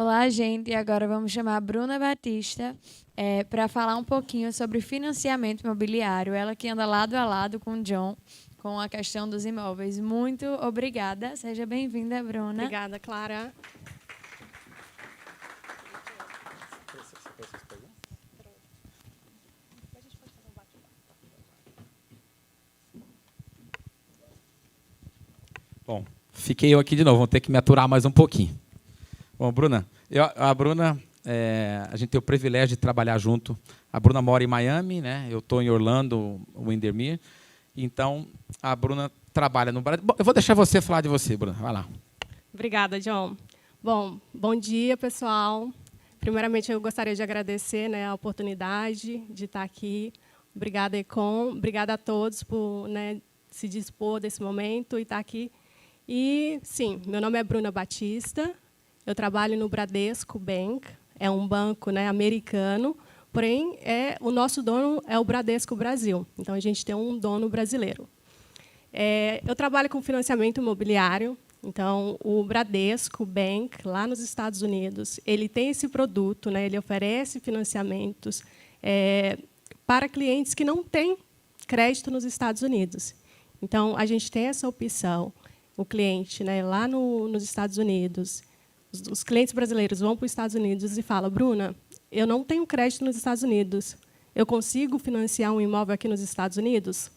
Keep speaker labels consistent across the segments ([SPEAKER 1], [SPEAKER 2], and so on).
[SPEAKER 1] Olá, gente. E agora vamos chamar a Bruna Batista para falar um pouquinho sobre financiamento imobiliário. Ela que anda lado a lado com o John com a questão dos imóveis. Muito obrigada. Seja bem-vinda, Bruna.
[SPEAKER 2] Obrigada, Clara.
[SPEAKER 3] Bom, fiquei eu aqui de novo, vou ter que me aturar mais um pouquinho. Bom, Bruna, a Bruna, a gente tem o privilégio de trabalhar junto. A Bruna mora em Miami, né? Eu estou em Orlando, Windermere. Então, a Bruna trabalha no Brasil. Bom, eu vou deixar você falar de você, Bruna. Vai lá.
[SPEAKER 2] Obrigada, John. Bom dia, pessoal. Primeiramente, eu gostaria de agradecer, né, a oportunidade de estar aqui. Obrigada, Econ. Obrigada a todos por, né, se dispor desse momento e estar aqui. E, sim, meu nome é Bruna Batista. Eu trabalho no Bradesco Bank. É um banco, né, americano. Porém, o nosso dono é o Bradesco Brasil. Então, a gente tem um dono brasileiro. Eu trabalho com financiamento imobiliário. Então, o Bradesco Bank, lá nos Estados Unidos, ele tem esse produto, né, ele oferece financiamentos para clientes que não têm crédito nos Estados Unidos. Então, a gente tem essa opção. O cliente, né, lá nos Estados Unidos, os clientes brasileiros vão para os Estados Unidos e falam: Bruna, eu não tenho crédito nos Estados Unidos. Eu consigo financiar um imóvel aqui nos Estados Unidos?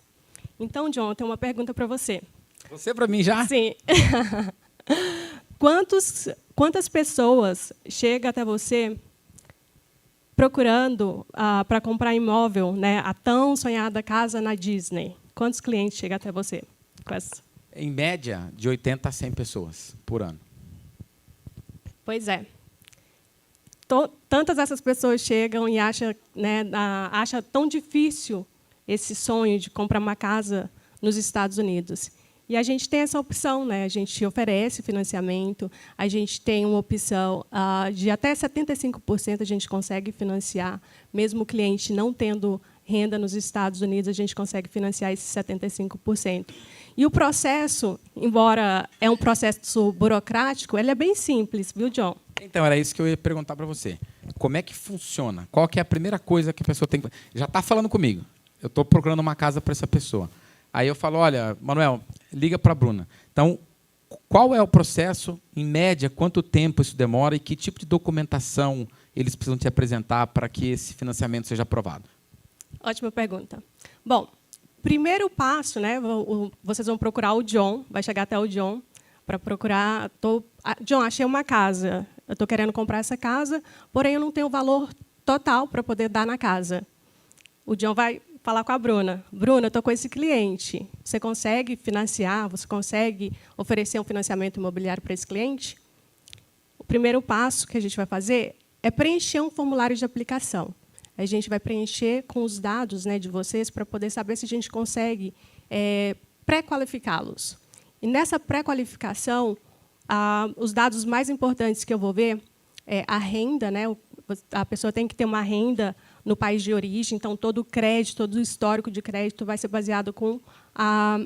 [SPEAKER 2] Então, John, eu tenho uma pergunta para você.
[SPEAKER 3] Você para mim já?
[SPEAKER 2] Sim. Quantas pessoas chegam até você procurando para comprar imóvel, né, a tão sonhada casa na Disney? Quantos clientes chegam até você?
[SPEAKER 3] Em média, de 80 a 100 pessoas por ano.
[SPEAKER 2] Pois é. Tantas essas pessoas chegam e acham, né, tão difícil esse sonho de comprar uma casa nos Estados Unidos. E a gente tem essa opção, né? A gente oferece financiamento, a gente tem uma opção de até 75% a gente consegue financiar, mesmo o cliente não tendo renda nos Estados Unidos, a gente consegue financiar esses 75%. E o processo, embora é um processo burocrático, ele é bem simples, viu, John?
[SPEAKER 3] Então, era isso que eu ia perguntar para você. Como é que funciona? Qual que é a primeira coisa que a pessoa tem que... Já está falando comigo. Eu estou procurando uma casa para essa pessoa. Aí eu falo: olha, Manuel, liga para a Bruna. Então, qual é o processo, em média, quanto tempo isso demora e que tipo de documentação eles precisam te apresentar para que esse financiamento seja aprovado?
[SPEAKER 2] Ótima pergunta. Bom, primeiro passo, né, vocês vão procurar o John, vai chegar até o John para procurar... John, achei uma casa, eu estou querendo comprar essa casa, porém eu não tenho o valor total para poder dar na casa. O John vai falar com a Bruna. Bruna, eu estou com esse cliente. Você consegue financiar? Você consegue oferecer um financiamento imobiliário para esse cliente? O primeiro passo que a gente vai fazer é preencher um formulário de aplicação. A gente vai preencher com os dados, né, de vocês para poder saber se a gente consegue pré-qualificá-los. E nessa pré-qualificação, os dados mais importantes que eu vou ver é a renda, né? A pessoa tem que ter uma renda no país de origem, então todo o crédito, todo o histórico de crédito vai ser baseado com a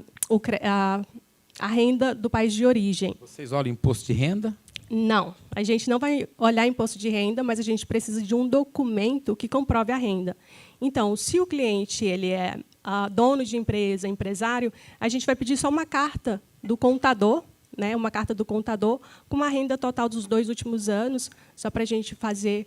[SPEAKER 2] renda do país de origem.
[SPEAKER 3] Vocês olham imposto de renda?
[SPEAKER 2] Não, a gente não vai olhar imposto de renda, mas a gente precisa de um documento que comprove a renda. Então, se o cliente ele é dono de empresa, empresário, a gente vai pedir só uma carta do contador, né, uma carta do contador com uma renda total dos 2 últimos anos, só para a gente fazer...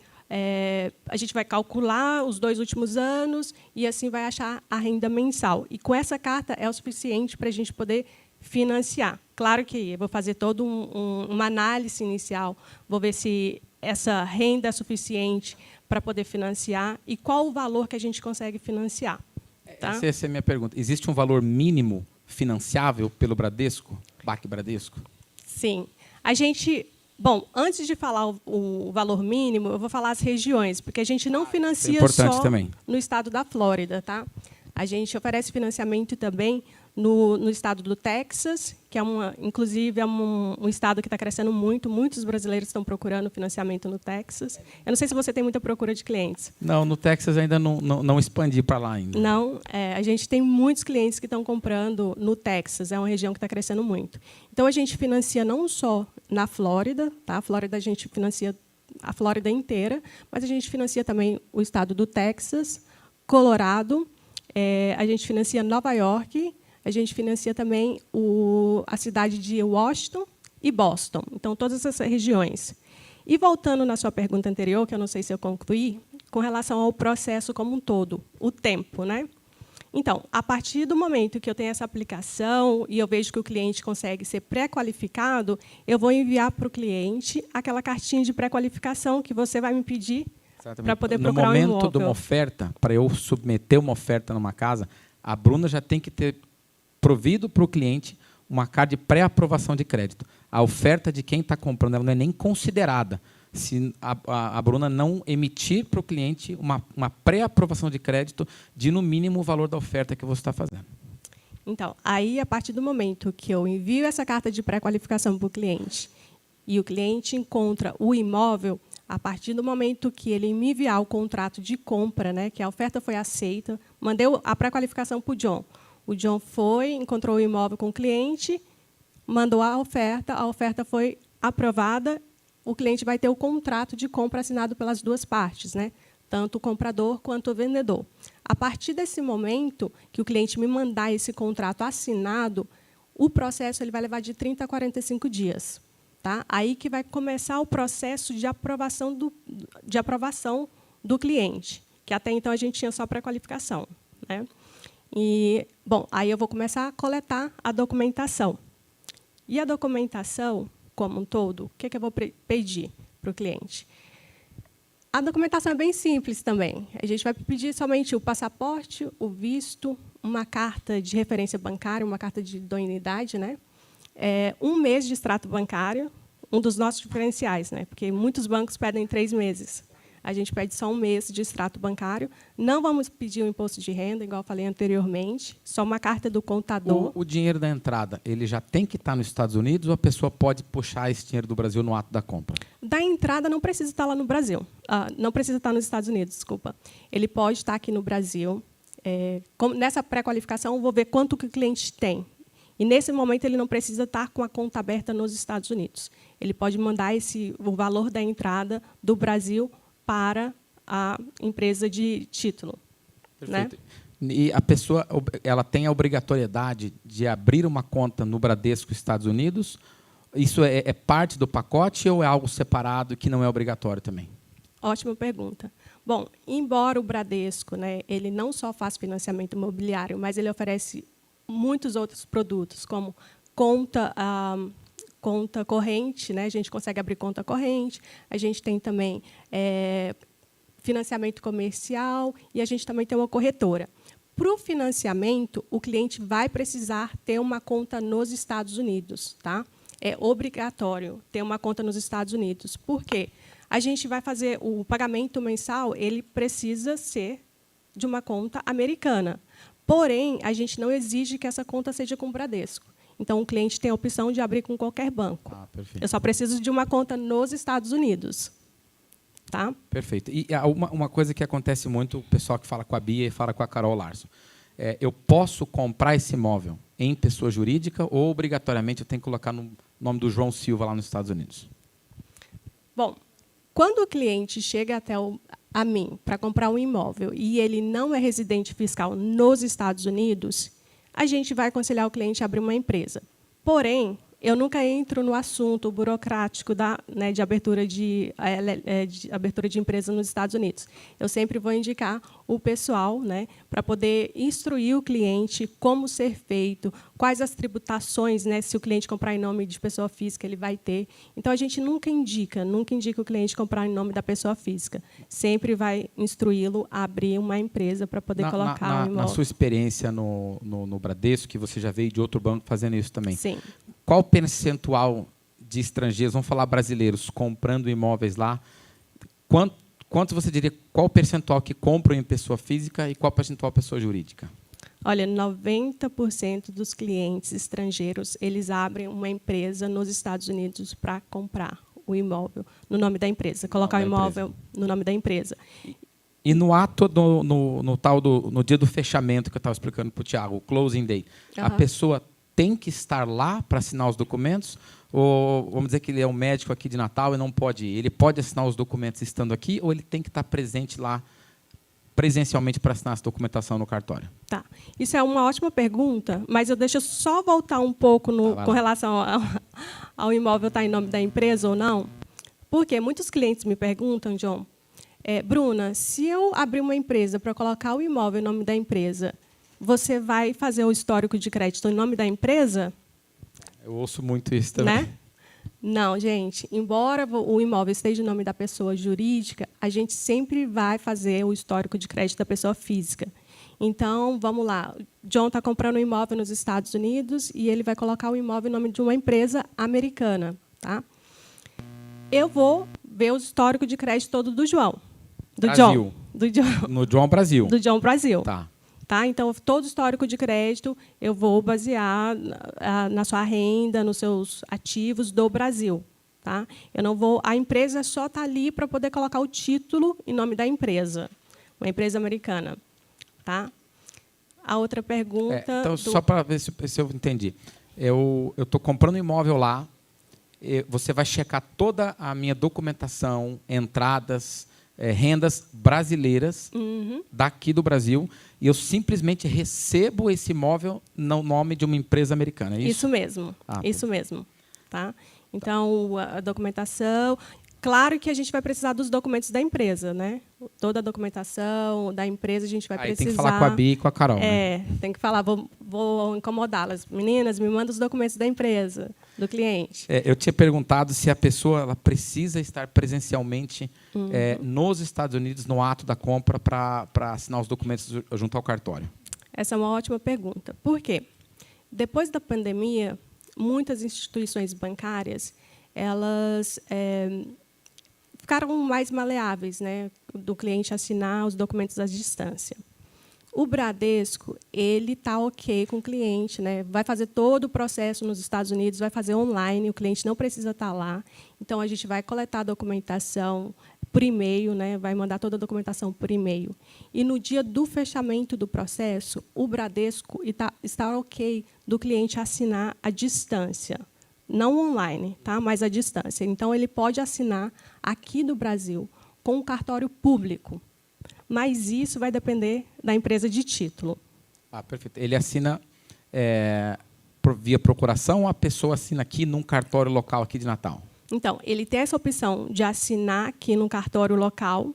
[SPEAKER 2] a gente vai calcular os 2 últimos anos e assim vai achar a renda mensal. E com essa carta é o suficiente para a gente poder financiar. Claro que eu vou fazer toda uma análise inicial, vou ver se essa renda é suficiente para poder financiar e qual o valor que a gente consegue financiar. Tá?
[SPEAKER 3] Essa é a minha pergunta. Existe um valor mínimo financiável pelo Bradesco, BAC Bradesco?
[SPEAKER 2] Sim. A gente... Bom, antes de falar o valor mínimo, eu vou falar as regiões, porque a gente não financia só
[SPEAKER 3] também
[SPEAKER 2] no estado da Flórida. Tá? A gente oferece financiamento também no estado do Texas, que inclusive é um estado que está crescendo muito. Muitos brasileiros estão procurando financiamento no Texas. Eu não sei se você tem muita procura de clientes.
[SPEAKER 3] Não, no Texas ainda não expandi para lá ainda.
[SPEAKER 2] Não, a gente tem muitos clientes que estão comprando no Texas. É uma região que está crescendo muito. Então, a gente financia não só na Flórida. Tá? A Flórida a gente financia a Flórida inteira, mas a gente financia também o estado do Texas, Colorado, a gente financia Nova York, a gente financia também a cidade de Washington e Boston. Então, todas essas regiões. E voltando na sua pergunta anterior, que eu não sei se eu concluí, com relação ao processo como um todo, o tempo, né? Então, a partir do momento que eu tenho essa aplicação e eu vejo que o cliente consegue ser pré-qualificado, eu vou enviar para o cliente aquela cartinha de pré-qualificação que você vai me pedir para poder procurar um imóvel.
[SPEAKER 3] No momento de uma oferta, para eu submeter uma oferta numa casa, a Bruna já tem que ter provido para o cliente uma carta de pré-aprovação de crédito. A oferta de quem está comprando ela não é nem considerada se a Bruna não emitir para o cliente uma pré-aprovação de crédito de, no mínimo, o valor da oferta que você está fazendo.
[SPEAKER 2] Então, aí, a partir do momento que eu envio essa carta de pré-qualificação para o cliente e o cliente encontra o imóvel, a partir do momento que ele me enviar o contrato de compra, né, que a oferta foi aceita, mandei a pré-qualificação para o John. O John foi, encontrou o imóvel com o cliente, mandou a oferta foi aprovada, o cliente vai ter o contrato de compra assinado pelas duas partes, né? Tanto o comprador quanto o vendedor. A partir desse momento que o cliente me mandar esse contrato assinado, o processo ele vai levar de 30 a 45 dias. Tá? Aí que vai começar o processo de aprovação do cliente, que até então a gente tinha só pré-qualificação, né? E, bom, aí eu vou começar a coletar a documentação. E a documentação, como um todo, o que eu vou pedir para o cliente? A documentação é bem simples também. A gente vai pedir somente o passaporte, o visto, uma carta de referência bancária, uma carta de idoneidade, né? 1 mês de extrato bancário, um dos nossos diferenciais, né? Porque muitos bancos pedem 3 meses. A gente pede só 1 mês de extrato bancário. Não vamos pedir o imposto de renda, igual eu falei anteriormente, só uma carta do contador.
[SPEAKER 3] O dinheiro da entrada, ele já tem que estar nos Estados Unidos ou a pessoa pode puxar esse dinheiro do Brasil no ato da compra?
[SPEAKER 2] Da entrada não precisa estar lá no Brasil. Não precisa estar nos Estados Unidos, desculpa. Ele pode estar aqui no Brasil. Nessa pré-qualificação, eu vou ver quanto que o cliente tem. E, nesse momento, ele não precisa estar com a conta aberta nos Estados Unidos. Ele pode mandar o valor da entrada do Brasil para a empresa de título. Perfeito. Né?
[SPEAKER 3] E a pessoa ela tem a obrigatoriedade de abrir uma conta no Bradesco Estados Unidos? Isso é parte do pacote ou é algo separado que não é obrigatório também?
[SPEAKER 2] Ótima pergunta. Bom, embora o Bradesco, né, ele não só faz financiamento imobiliário, mas ele oferece muitos outros produtos, como conta corrente, né? A gente consegue abrir conta corrente, a gente tem também financiamento comercial e a gente também tem uma corretora. Para o financiamento, o cliente vai precisar ter uma conta nos Estados Unidos. Tá? É obrigatório ter uma conta nos Estados Unidos. Por quê? A gente vai fazer o pagamento mensal, ele precisa ser de uma conta americana. Porém, a gente não exige que essa conta seja com o Bradesco. Então, o cliente tem a opção de abrir com qualquer banco. Eu só preciso de uma conta nos Estados Unidos. Tá?
[SPEAKER 3] Perfeito. E uma coisa que acontece muito, o pessoal que fala com a Bia e fala com a Carol Larson, eu posso comprar esse imóvel em pessoa jurídica ou, obrigatoriamente, eu tenho que colocar no nome do João Silva lá nos Estados Unidos?
[SPEAKER 2] Bom, quando o cliente chega até a mim para comprar um imóvel e ele não é residente fiscal nos Estados Unidos, a gente vai aconselhar o cliente a abrir uma empresa. Porém, eu nunca entro no assunto burocrático de abertura de empresa nos Estados Unidos. Eu sempre vou indicar o pessoal, né, para poder instruir o cliente como ser feito, quais as tributações, né, se o cliente comprar em nome de pessoa física, ele vai ter. Então, a gente nunca indica o cliente comprar em nome da pessoa física. Sempre vai instruí-lo a abrir uma empresa para poder colocar o imóvel.
[SPEAKER 3] Na sua experiência no Bradesco, que você já veio de outro banco fazendo isso também,
[SPEAKER 2] sim.
[SPEAKER 3] Qual o percentual de estrangeiros, vamos falar brasileiros, comprando imóveis lá? Quanto você diria, qual o percentual que compram em pessoa física e qual o percentual pessoa jurídica?
[SPEAKER 2] Olha, 90% dos clientes estrangeiros, eles abrem uma empresa nos Estados Unidos para comprar o imóvel no nome da empresa, colocar o imóvel no nome da empresa.
[SPEAKER 3] E no ato, no dia do fechamento, que eu estava explicando para o Tiago, o closing day, a pessoa tem que estar lá para assinar os documentos Ou vamos dizer que ele é um médico aqui de Natal e não pode ir. Ele pode assinar os documentos estando aqui ou ele tem que estar presente lá presencialmente para assinar essa documentação no cartório?
[SPEAKER 2] Tá. Isso é uma ótima pergunta, mas eu deixo só voltar um pouco com relação ao imóvel estar em nome da empresa ou não. Porque muitos clientes me perguntam, John, Bruna, se eu abrir uma empresa para colocar o imóvel em nome da empresa, você vai fazer o histórico de crédito em nome da empresa?
[SPEAKER 3] Eu ouço muito isso também.
[SPEAKER 2] Né? Não, gente. Embora o imóvel esteja em nome da pessoa jurídica, a gente sempre vai fazer o histórico de crédito da pessoa física. Então, vamos lá. John está comprando um imóvel nos Estados Unidos e ele vai colocar o imóvel em nome de uma empresa americana. Tá? Eu vou ver o histórico de crédito todo do João. Do
[SPEAKER 3] Brasil.
[SPEAKER 2] John. Do John.
[SPEAKER 3] No John Brasil.
[SPEAKER 2] Do John Brasil.
[SPEAKER 3] Tá.
[SPEAKER 2] Tá? Então, todo o histórico de crédito eu vou basear na sua renda, nos seus ativos do Brasil. Tá? Eu não vou. A empresa só está ali para poder colocar o título em nome da empresa, uma empresa americana. Tá? A outra pergunta.
[SPEAKER 3] Então, só para ver se eu entendi. Eu estou comprando um imóvel lá, você vai checar toda a minha documentação, entradas, rendas brasileiras daqui do Brasil, e eu simplesmente recebo esse imóvel no nome de uma empresa americana, é isso?
[SPEAKER 2] Isso mesmo, isso
[SPEAKER 3] tá.
[SPEAKER 2] mesmo. Tá? Então, a documentação... Claro que a gente vai precisar dos documentos da empresa, né? Toda a documentação da empresa a gente vai precisar.
[SPEAKER 3] Tem que falar com a Bia e com a Carol. Né?
[SPEAKER 2] Tem que falar, vou incomodá-las. Meninas, me mandam os documentos da empresa, do cliente.
[SPEAKER 3] Eu tinha perguntado se a pessoa ela precisa estar presencialmente nos Estados Unidos, no ato da compra, para assinar os documentos junto ao cartório.
[SPEAKER 2] Essa é uma ótima pergunta. Por quê? Depois da pandemia, muitas instituições bancárias elas ficaram mais maleáveis, né, do cliente assinar os documentos à distância. O Bradesco ele está ok com o cliente, né, vai fazer todo o processo nos Estados Unidos, vai fazer online, o cliente não precisa estar lá. Então, a gente vai coletar a documentação por e-mail, né, vai mandar toda a documentação por e-mail. E, no dia do fechamento do processo, o Bradesco está ok do cliente assinar à distância. Não online, tá? Mas à distância. Então, ele pode assinar aqui do Brasil com um cartório público. Mas isso vai depender da empresa de título.
[SPEAKER 3] Perfeito. Ele assina via procuração ou a pessoa assina aqui num cartório local aqui de Natal?
[SPEAKER 2] Então, ele tem essa opção de assinar aqui num cartório local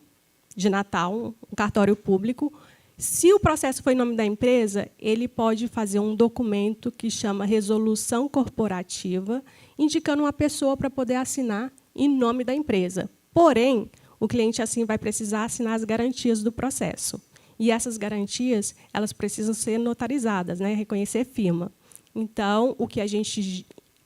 [SPEAKER 2] de Natal, um cartório público. Se o processo foi em nome da empresa, ele pode fazer um documento que chama resolução corporativa, indicando uma pessoa para poder assinar em nome da empresa. Porém, o cliente assim vai precisar assinar as garantias do processo. E essas garantias, elas precisam ser notarizadas, né? Reconhecer firma. Então, o que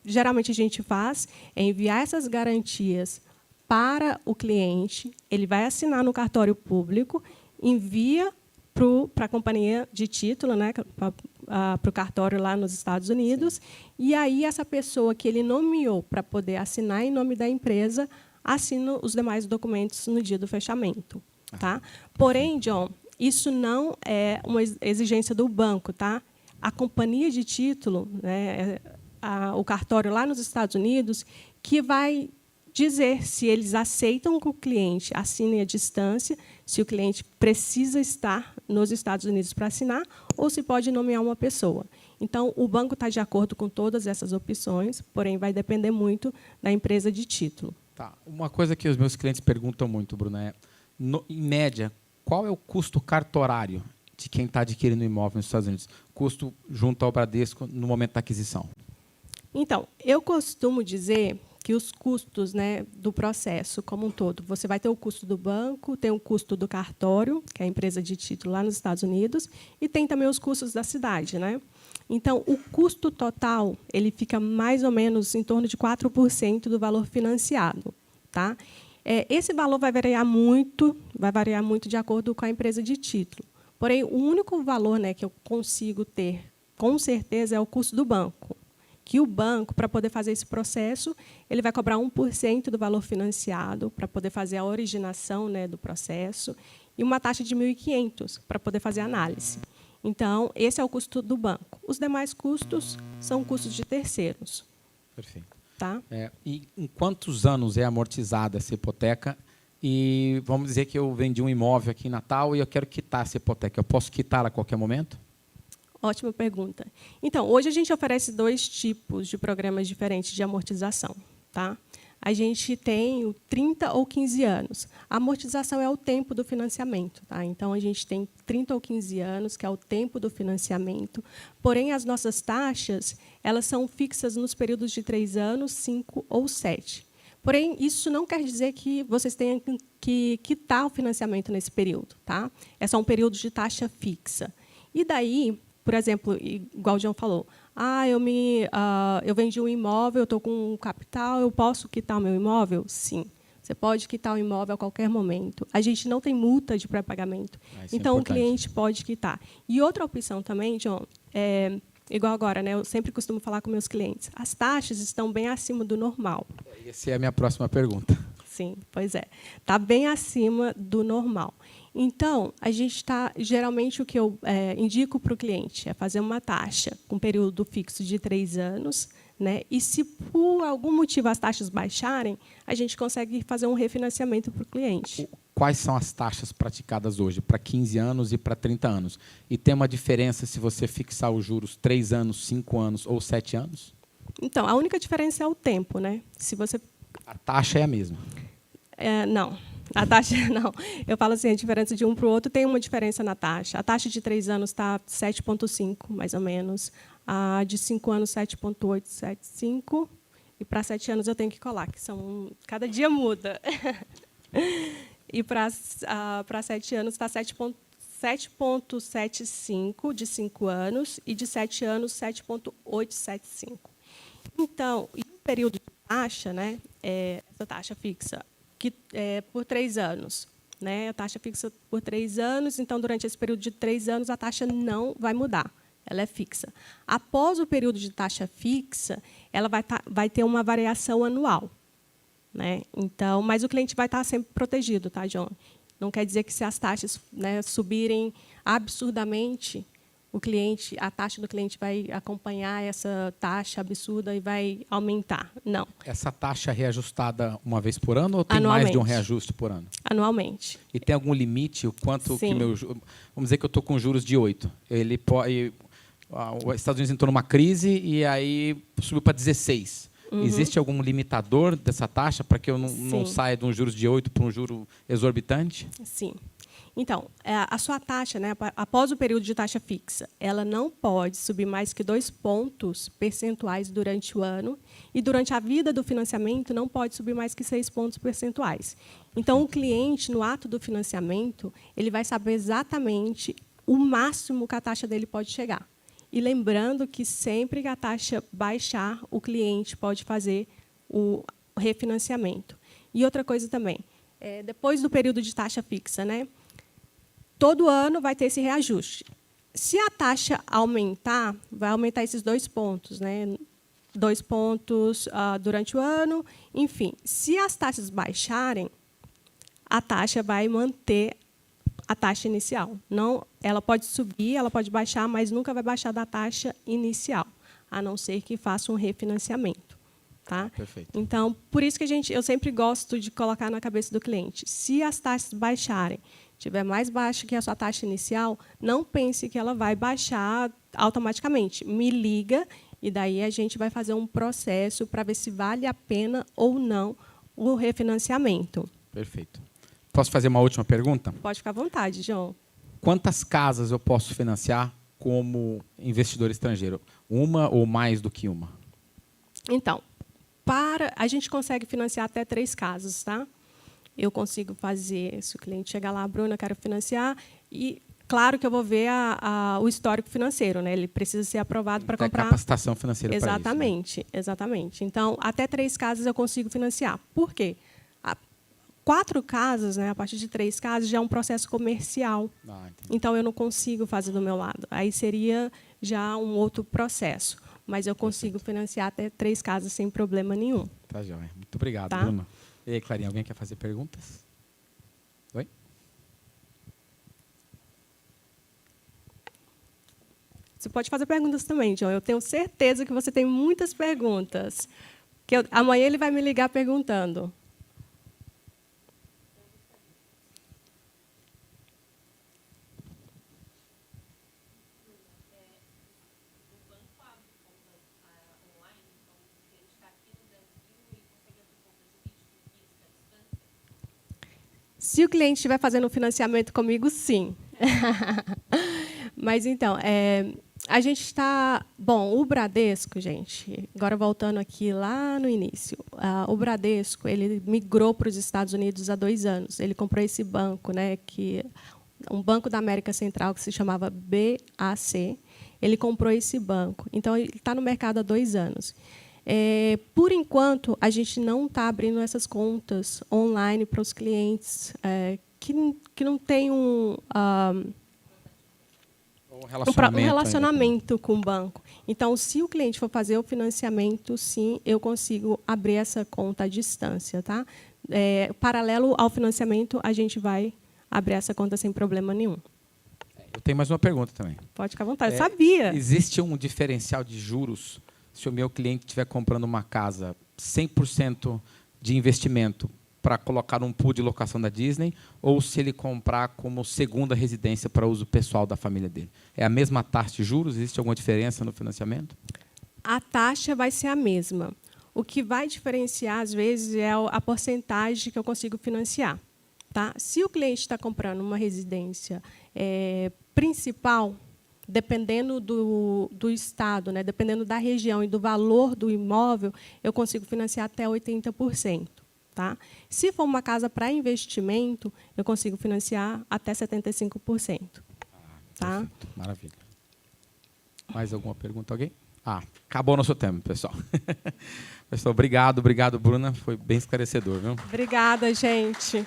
[SPEAKER 2] geralmente a gente faz é enviar essas garantias para o cliente, ele vai assinar no cartório público, envia para a companhia de título, né, para o cartório lá nos Estados Unidos, e aí essa pessoa que ele nomeou para poder assinar em nome da empresa assina os demais documentos no dia do fechamento. Tá? Porém, John, isso não é uma exigência do banco. Tá? A companhia de título, né, o cartório lá nos Estados Unidos, que vai dizer se eles aceitam que o cliente assine à distância, se o cliente precisa estar nos Estados Unidos para assinar, ou se pode nomear uma pessoa. Então, o banco está de acordo com todas essas opções, porém, vai depender muito da empresa de título.
[SPEAKER 3] Tá. Uma coisa que os meus clientes perguntam muito, Bruna, em média, qual é o custo cartorário de quem está adquirindo imóvel nos Estados Unidos? Custo junto ao Bradesco no momento da aquisição?
[SPEAKER 2] Então, eu costumo dizer que os custos, né, do processo como um todo, você vai ter o custo do banco, tem o custo do cartório, que é a empresa de título lá nos Estados Unidos, e tem também os custos da cidade, né? Então, o custo total ele fica mais ou menos em torno de 4% do valor financiado. Tá? Esse valor vai variar muito de acordo com a empresa de título. Porém, o único valor, né, que eu consigo ter, com certeza, é o custo do banco. Que o banco, para poder fazer esse processo, ele vai cobrar 1% do valor financiado para poder fazer a originação, né, do processo, e uma taxa de 1.500 para poder fazer a análise. Então, esse é o custo do banco. Os demais custos são custos de terceiros.
[SPEAKER 3] Perfeito.
[SPEAKER 2] tá?
[SPEAKER 3] E em quantos anos é amortizada essa hipoteca? E vamos dizer que eu vendi um imóvel aqui em Natal e eu quero quitar essa hipoteca. Eu posso quitá-la a qualquer momento?
[SPEAKER 2] Ótima pergunta. Então, hoje a gente oferece 2 tipos de programas diferentes de amortização, tá? A gente tem o 30 ou 15 anos. A amortização é o tempo do financiamento, tá? Então, a gente tem 30 ou 15 anos, que é o tempo do financiamento. Porém, as nossas taxas, elas são fixas nos períodos de 3 anos, 5 ou 7. Porém, isso não quer dizer que vocês tenham que quitar o financiamento nesse período, tá? É só um período de taxa fixa. E daí, por exemplo, igual o João falou, eu vendi um imóvel, eu estou com um capital, eu posso quitar o meu imóvel? Sim, você pode quitar o imóvel a qualquer momento. A gente não tem multa de pré-pagamento, então o cliente pode quitar. E outra opção também, João, igual agora, né? Eu sempre costumo falar com meus clientes, as taxas estão bem acima do normal.
[SPEAKER 3] Essa é a minha próxima pergunta.
[SPEAKER 2] Sim, pois é. Está bem acima do normal. Então, a gente está, geralmente, o que eu indico para o cliente é fazer uma taxa com período fixo de 3 anos, né? E se, por algum motivo, as taxas baixarem, a gente consegue fazer um refinanciamento para o cliente.
[SPEAKER 3] Quais são as taxas praticadas hoje para 15 anos e para 30 anos? E tem uma diferença se você fixar os juros 3 anos, 5 anos ou 7 anos?
[SPEAKER 2] Então, a única diferença é o tempo, né? Se você...
[SPEAKER 3] A taxa é a mesma?
[SPEAKER 2] Não. A taxa, não. Eu falo assim, a diferença de um para o outro tem uma diferença na taxa. A taxa de 3 anos está 7,5, mais ou menos. A de 5 anos, 7,875. E para 7 anos eu tenho que colar, que são... Cada dia muda. E para 7 anos está 7,75 de 5 anos e de 7 anos, 7,875. Então, e o período de taxa, né, essa taxa fixa, que é por 3 anos. Né, a taxa fixa por 3 anos, então, durante esse período de 3 anos, a taxa não vai mudar, ela é fixa. Após o período de taxa fixa, ela vai ter uma variação anual. Né? Então, mas o cliente vai estar sempre protegido, tá, John? Não quer dizer que se as taxas, né, subirem absurdamente, a taxa do cliente vai acompanhar essa taxa absurda e vai aumentar. Não.
[SPEAKER 3] Essa taxa é reajustada uma vez por ano ou tem mais de um reajuste por ano?
[SPEAKER 2] Anualmente.
[SPEAKER 3] E tem algum limite o quanto
[SPEAKER 2] Sim.
[SPEAKER 3] que vamos dizer que eu estou com juros de 8. Ele pode, os Estados Unidos entrou numa crise e aí subiu para 16. Existe algum limitador dessa taxa para que eu não saia de um juros de 8 para um juro exorbitante?
[SPEAKER 2] Sim. Então, a sua taxa, né, após o período de taxa fixa, ela não pode subir mais que 2 pontos percentuais durante o ano e, durante a vida do financiamento, não pode subir mais que 6 pontos percentuais. Então, o cliente, no ato do financiamento, ele vai saber exatamente o máximo que a taxa dele pode chegar. E lembrando que, sempre que a taxa baixar, o cliente pode fazer o refinanciamento. E outra coisa também, depois do período de taxa fixa, né, todo ano vai ter esse reajuste. Se a taxa aumentar, vai aumentar esses 2 pontos, né? 2 pontos durante o ano. Enfim, se as taxas baixarem, a taxa vai manter a taxa inicial. Não, ela pode subir, ela pode baixar, mas nunca vai baixar da taxa inicial, a não ser que faça um refinanciamento. Tá?
[SPEAKER 3] Perfeito.
[SPEAKER 2] Então, por isso que eu sempre gosto de colocar na cabeça do cliente, se as taxas baixarem, tiver mais baixa que a sua taxa inicial, não pense que ela vai baixar automaticamente. Me liga e daí a gente vai fazer um processo para ver se vale a pena ou não o refinanciamento.
[SPEAKER 3] Perfeito. Posso fazer uma última pergunta?
[SPEAKER 2] Pode ficar à vontade, João.
[SPEAKER 3] Quantas casas eu posso financiar como investidor estrangeiro? Uma ou mais do que uma?
[SPEAKER 2] Então, a gente consegue financiar até 3 casas, tá? Eu consigo fazer, se o cliente chegar lá, Bruna, quero financiar, e claro que eu vou ver o histórico financeiro, né? Ele precisa ser aprovado para comprar.
[SPEAKER 3] Capacitação financeira para isso.
[SPEAKER 2] Exatamente, exatamente. Então, até 3 casas eu consigo financiar. Por quê? 4 casas, né, a partir de 3 casas, já é um processo comercial. Então, eu não consigo fazer do meu lado. Aí seria já um outro processo. Mas eu consigo financiar até 3 casas sem problema nenhum.
[SPEAKER 3] Tá, joia. Muito obrigado,
[SPEAKER 2] tá?
[SPEAKER 3] Bruno. E aí, Clarinha, alguém quer fazer perguntas? Oi?
[SPEAKER 2] Você pode fazer perguntas também, João. Eu tenho certeza que você tem muitas perguntas. Amanhã ele vai me ligar perguntando. Se o cliente estiver fazendo um financiamento comigo, sim. Mas, então, a gente está... Bom, o Bradesco, gente, agora voltando aqui lá no início, o Bradesco ele migrou para os Estados Unidos há 2 anos. Ele comprou esse banco, né, um banco da América Central que se chamava BAC. Ele comprou esse banco. Então, ele está no mercado há 2 anos. Por enquanto, a gente não está abrindo essas contas online para os clientes que não têm um relacionamento com o banco. Então, se o cliente for fazer o financiamento, sim, eu consigo abrir essa conta à distância. Tá? Paralelo ao financiamento, a gente vai abrir essa conta sem problema nenhum.
[SPEAKER 3] Eu tenho mais uma pergunta também.
[SPEAKER 2] Pode ficar à vontade, eu sabia.
[SPEAKER 3] Existe um diferencial de juros se o meu cliente estiver comprando uma casa 100% de investimento para colocar um pool de locação da Disney, ou se ele comprar como segunda residência para uso pessoal da família dele? É a mesma taxa de juros? Existe alguma diferença no financiamento?
[SPEAKER 2] A taxa vai ser a mesma. O que vai diferenciar, às vezes, é a porcentagem que eu consigo financiar. Tá? Se o cliente está comprando uma residência principal, dependendo do estado, né, dependendo da região e do valor do imóvel, eu consigo financiar até 80%. Tá? Se for uma casa para investimento, eu consigo financiar até 75%. Tá?
[SPEAKER 3] Maravilha. Mais alguma pergunta, alguém? Acabou o nosso tempo, pessoal. Pessoal, obrigado, Bruna. Foi bem esclarecedor, viu?
[SPEAKER 2] Obrigada, gente.